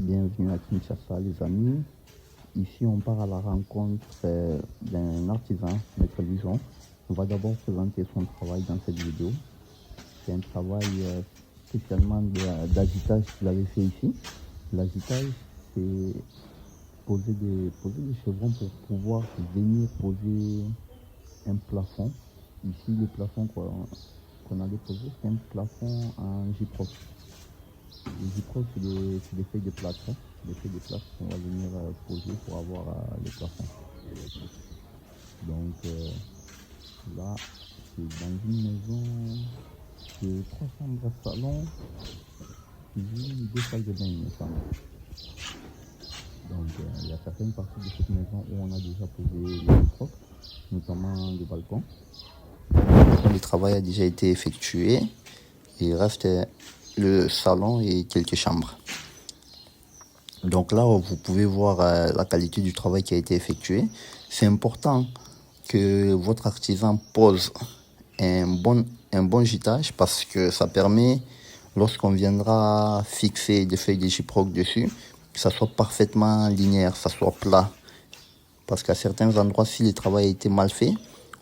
Bienvenue à Kinshasa les amis. Ici on part à la rencontre d'un artisan, Maître Lujon. On va d'abord présenter son travail dans cette vidéo. C'est un travail spécialement d'agitage qu'il avait fait ici. L'agitage, c'est poser des chevrons pour pouvoir venir poser un plafond. Ici le plafond qu'on allait poser, c'est un plafond en gyproc. Les gyproc, c'est des feuilles de plâtre. Des feuilles de plâtre qu'on va venir poser pour avoir le plafond. Donc là, c'est dans une maison de 3 chambres, salon, cuisine, 2 salles de bain, il me semble. Donc il y a certaines parties de cette maison où on a déjà posé les gyproc, notamment le balcon. Le travail a déjà été effectué. Il reste le salon et quelques chambres. Donc là, vous pouvez voir la qualité du travail qui a été effectué. C'est important que votre artisan pose un bon gitage parce que ça permet, lorsqu'on viendra fixer des feuilles de gyproc dessus, que ça soit parfaitement linéaire, ça soit plat. Parce qu'à certains endroits, si le travail a été mal fait,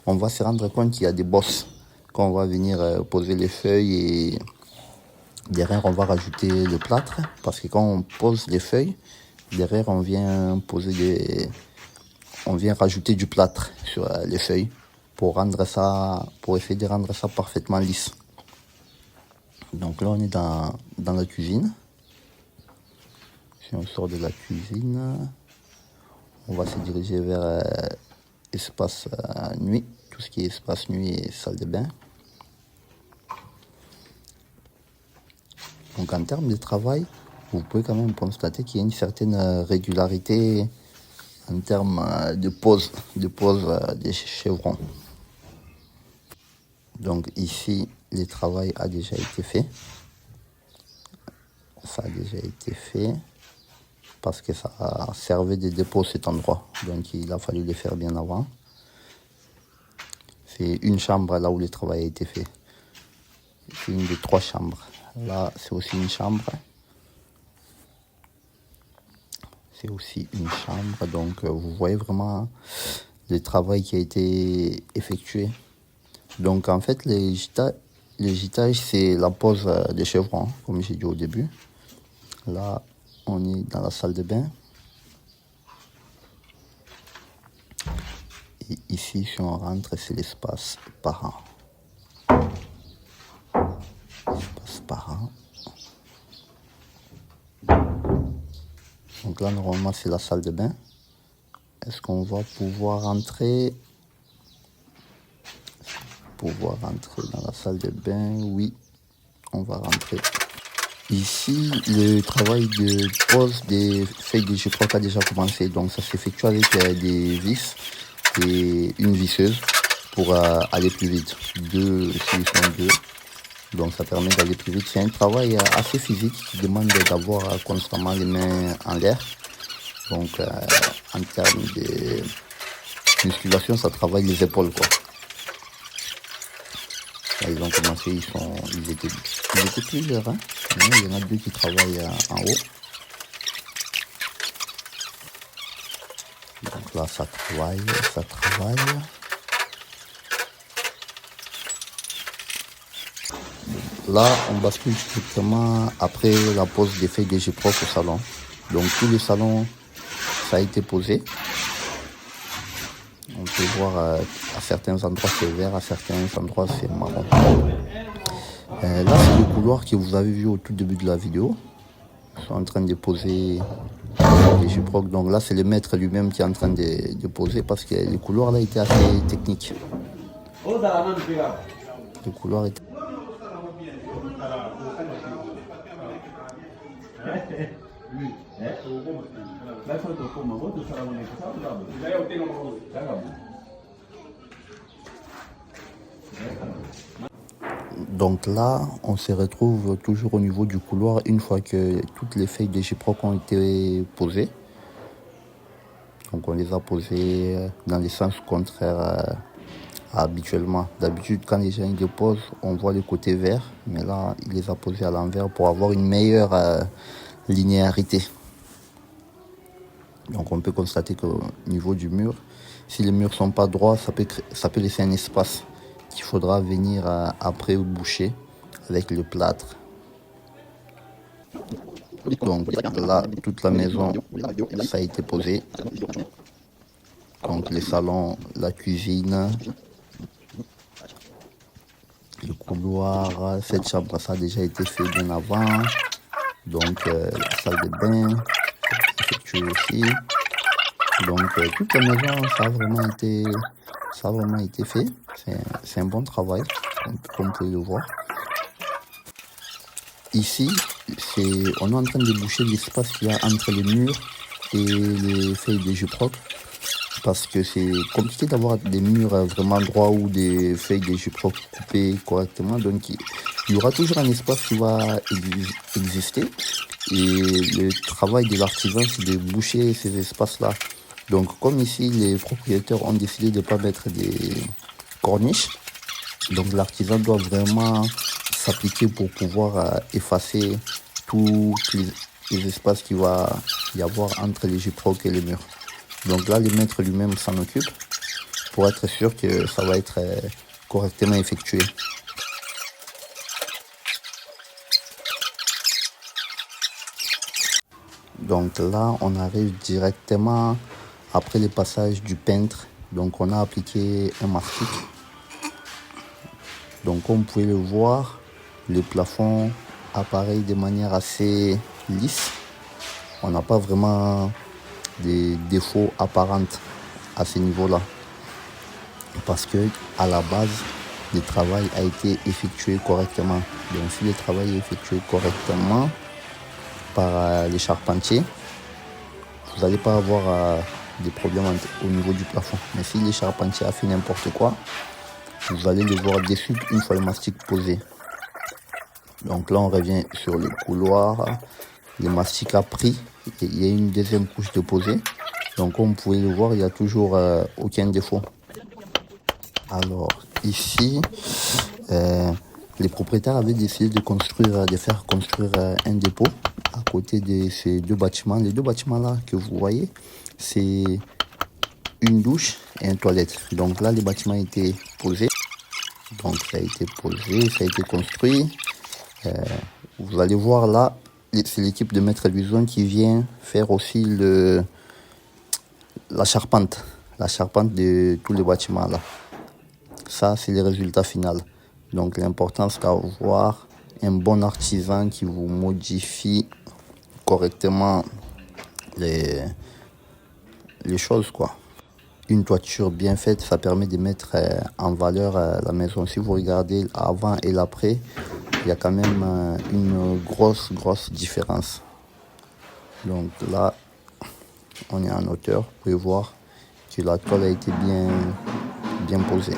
on va se rendre compte qu'il y a des bosses. Quand on va venir poser les feuilles et derrière on va rajouter le plâtre, parce que quand on pose les feuilles, derrière on vient rajouter du plâtre sur les feuilles pour essayer de rendre ça parfaitement lisse. Donc là on est dans la cuisine. Si on sort de la cuisine, on va se diriger vers espace nuit, tout ce qui est espace nuit et salle de bain. Donc en termes de travail, vous pouvez quand même constater qu'il y a une certaine régularité en termes de pose des chevrons. Donc ici, le travail a déjà été fait. Ça a déjà été fait parce que ça servait de dépôt cet endroit. Donc il a fallu le faire bien avant. C'est une chambre là où le travail a été fait. C'est une des 3 chambres. Là, c'est aussi une chambre. C'est aussi une chambre. Donc, vous voyez vraiment le travail qui a été effectué. Donc, en fait, le gitage, c'est la pose des chevrons, comme j'ai dit au début. Là, on est dans la salle de bain. Et ici, si on rentre, c'est l'espace parent. Donc là, normalement, c'est la salle de bain. Est-ce qu'on va pouvoir entrer dans la salle de bain? Oui, on va rentrer. Ici, le travail de pose des feuilles de gyproc a déjà commencé. Donc ça s'effectue avec des vis et une visseuse pour aller plus vite. S'ils sont 2. Donc ça permet d'aller plus vite. C'est un travail assez physique qui demande d'avoir constamment les mains en l'air. Donc en termes de musculation, ça travaille les épaules, quoi. Là, ils ont commencé, ils étaient plusieurs, hein. Il y en a 2 qui travaillent en haut. Donc là, ça travaille. Là, on bascule strictement après la pose des feuilles de gyproc au salon. Donc tout le salon, ça a été posé. On peut voir à certains endroits c'est vert, à certains endroits c'est marron. Là, c'est le couloir que vous avez vu au tout début de la vidéo. Ils sont en train de poser les gyproc. Donc là, c'est le maître lui-même qui est en train de poser parce que le couloir là était assez technique. Le couloir était... Donc là, on se retrouve toujours au niveau du couloir une fois que toutes les feuilles de gyproc ont été posées. Donc on les a posées dans le sens contraire habituellement. D'habitude, quand les gens les posent, on voit le côté vert, mais là, il les a posées à l'envers pour avoir une meilleure linéarité. Donc on peut constater qu'au niveau du mur, si les murs sont pas droits, ça peut laisser un espace qu'il faudra venir après boucher avec le plâtre. Donc là, toute la maison, ça a été posé. Donc les salons, la cuisine, le couloir, cette chambre, ça a déjà été fait bien avant. Donc la salle de bain, effectuée aussi. Donc toute la maison, ça a vraiment été fait. C'est un bon travail, comme vous pouvez le voir. Ici, on est en train de boucher l'espace qu'il y a entre les murs et les feuilles de gyproc. Parce que c'est compliqué d'avoir des murs vraiment droits ou des feuilles de gyproc coupées correctement. Donc il y aura toujours un espace qui va exister. Et le travail de l'artisan, c'est de boucher ces espaces-là. Donc comme ici, les propriétaires ont décidé de ne pas mettre des corniches. Donc l'artisan doit vraiment s'appliquer pour pouvoir effacer tous les espaces qu'il va y avoir entre les gyproc et les murs. Donc là, le maître lui-même s'en occupe pour être sûr que ça va être correctement effectué. Donc là, on arrive directement après le passage du peintre. Donc on a appliqué un mastic. Donc comme vous pouvez le voir, le plafond apparaît de manière assez lisse. On n'a pas vraiment des défauts apparents à ce niveau-là. Parce que à la base, le travail a été effectué correctement. Donc si le travail est effectué correctement par les charpentiers, vous n'allez pas avoir des problèmes au niveau du plafond. Mais si les charpentiers a fait n'importe quoi, vous allez le voir dessus une fois le mastic posé. Donc là, on revient sur le couloir. Le mastic a pris et il y a une deuxième couche de posée. Donc comme vous pouvez le voir, il n'y a toujours aucun défaut. Alors ici, les propriétaires avaient décidé de faire construire un dépôt à côté de ces deux bâtiments. Les deux bâtiments là que vous voyez, c'est une douche et une toilette. Donc là, les bâtiments étaient posés. Donc ça a été posé, ça a été construit. Vous allez voir là, c'est l'équipe de Maître Luison qui vient faire aussi la charpente de tous les bâtiments là. Ça, c'est le résultat final. Donc l'important, c'est d'avoir un bon artisan qui vous modifie correctement les choses, quoi. Une toiture bien faite, ça permet de mettre en valeur la maison. Si vous regardez avant et l'après, il y a quand même une grosse différence. Donc là, on est en hauteur. Vous pouvez voir que la toile a été bien posée.